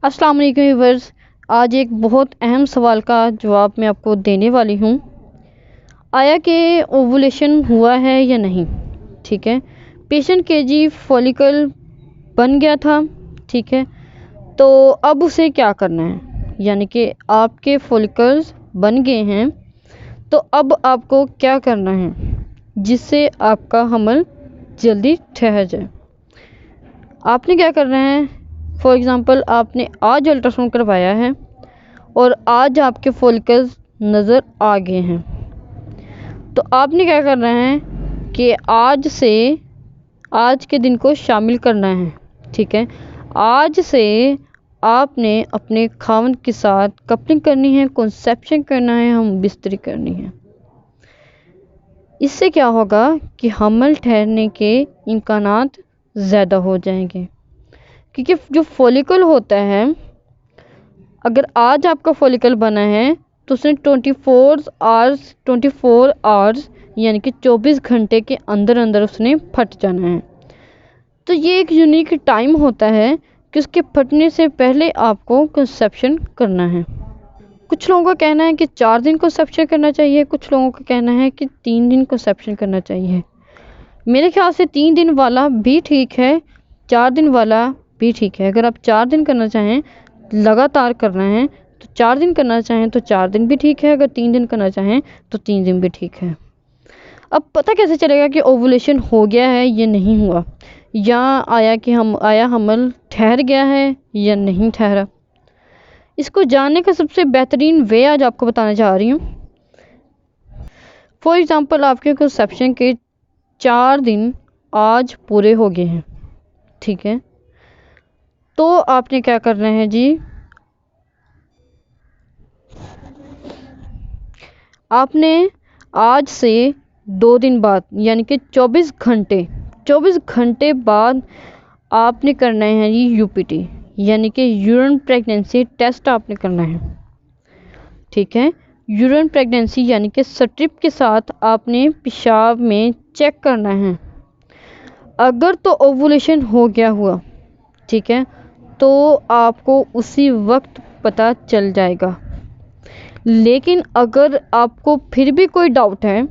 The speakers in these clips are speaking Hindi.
अस्सलाम वालेकुम व्यूअर्स। आज एक बहुत अहम सवाल का जवाब मैं आपको देने वाली हूँ। आया कि ओवुलेशन हुआ है या नहीं। ठीक है, पेशेंट के जी फॉलिकल बन गया था। ठीक है, तो अब उसे क्या करना है, यानी कि आपके फॉलिकल्स बन गए हैं, तो अब आपको क्या करना है जिससे आपका हमल जल्दी ठहर जाए। आपने क्या करना है, फॉर एग्ज़ाम्पल आपने आज अल्ट्रासाउंड करवाया है और आज आपके फॉलिकल्स नज़र आ गए हैं, तो आपने क्या करना है कि आज के दिन को शामिल करना है। ठीक है, आज से आपने अपने खावंद के साथ कपलिंग करनी है, कंसेप्शन करना है, हम बिस्तरी करनी है। इससे क्या होगा कि हमल ठहरने के इम्कानात ज़्यादा हो जाएंगे, क्योंकि जो फॉलिकल होता है, अगर आज आपका फॉलिकल बना है तो उसने 24 आवर्स यानी कि 24 घंटे के अंदर अंदर उसने फट जाना है। तो ये एक यूनिक टाइम होता है कि उसके फटने से पहले आपको कंसेप्शन करना है। कुछ लोगों का कहना है कि 4 दिन कंसेप्शन करना चाहिए, कुछ लोगों का कहना है कि 3 दिन कंसेप्शन करना चाहिए। मेरे ख्याल से 3 दिन वाला भी ठीक है, 4 दिन वाला भी ठीक है। अगर आप 4 दिन करना चाहें, लगातार करना है, तो 4 दिन करना चाहें तो 4 दिन भी ठीक है, अगर 3 दिन करना चाहें तो 3 दिन भी ठीक है। अब पता कैसे चलेगा कि ओवुलेशन हो गया है या नहीं हुआ, या आया हमल ठहर गया है या नहीं ठहरा। इसको जानने का सबसे बेहतरीन वे आज आपको बताना चाह रही हूँ। फॉर एग्ज़ाम्पल आपके कंसेप्शन के 4 दिन आज पूरे हो गए हैं। ठीक है, तो आपने क्या करना है जी, आपने आज से 2 दिन बाद यानी कि 24 घंटे बाद आपने करना है जी यूपीटी, यानी कि यूरिन प्रेगनेंसी टेस्ट आपने करना है। ठीक है, यूरिन प्रेगनेंसी यानी कि स्ट्रिप के साथ आपने पेशाब में चेक करना है। अगर तो ओवुलेशन हो गया हुआ, ठीक है, तो आपको उसी वक्त पता चल जाएगा। लेकिन अगर आपको फिर भी कोई डाउट है,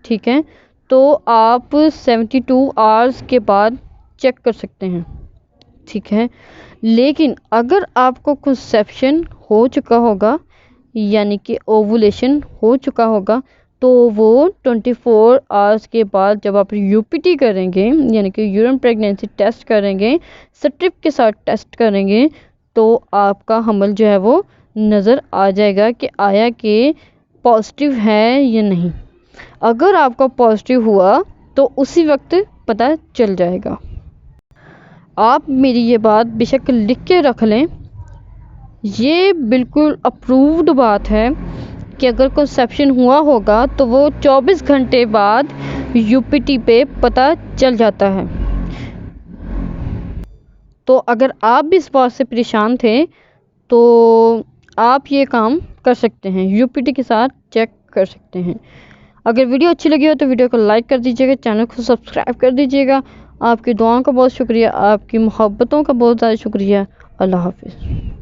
ठीक है, तो आप 72 आवर्स के बाद चेक कर सकते हैं। ठीक है, लेकिन अगर आपको कंसेप्शन हो चुका होगा यानी कि ओवुलेशन हो चुका होगा, तो वो 24 आवर्स के बाद जब आप यूपीटी करेंगे यानी कि यूरिन प्रेगनेंसी टेस्ट करेंगे, स्ट्रिप के साथ टेस्ट करेंगे, तो आपका हमल जो है वो नज़र आ जाएगा कि आया कि पॉजिटिव है या नहीं। अगर आपका पॉजिटिव हुआ तो उसी वक्त पता चल जाएगा। आप मेरी ये बात बेशक लिख के रख लें, ये बिल्कुल अप्रूव्ड बात है कि अगर कंसेप्शन हुआ होगा तो वो 24 घंटे बाद यूपीटी पे पता चल जाता है। तो अगर आप भी इस बात से परेशान थे तो आप ये काम कर सकते हैं, यूपीटी के साथ चेक कर सकते हैं। अगर वीडियो अच्छी लगी हो तो वीडियो को लाइक कर दीजिएगा, चैनल को सब्सक्राइब कर दीजिएगा। आपकी दुआओं का बहुत शुक्रिया, आपकी मोहब्बतों का बहुत ज़्यादा शुक्रिया। अल्लाह हाफिज़।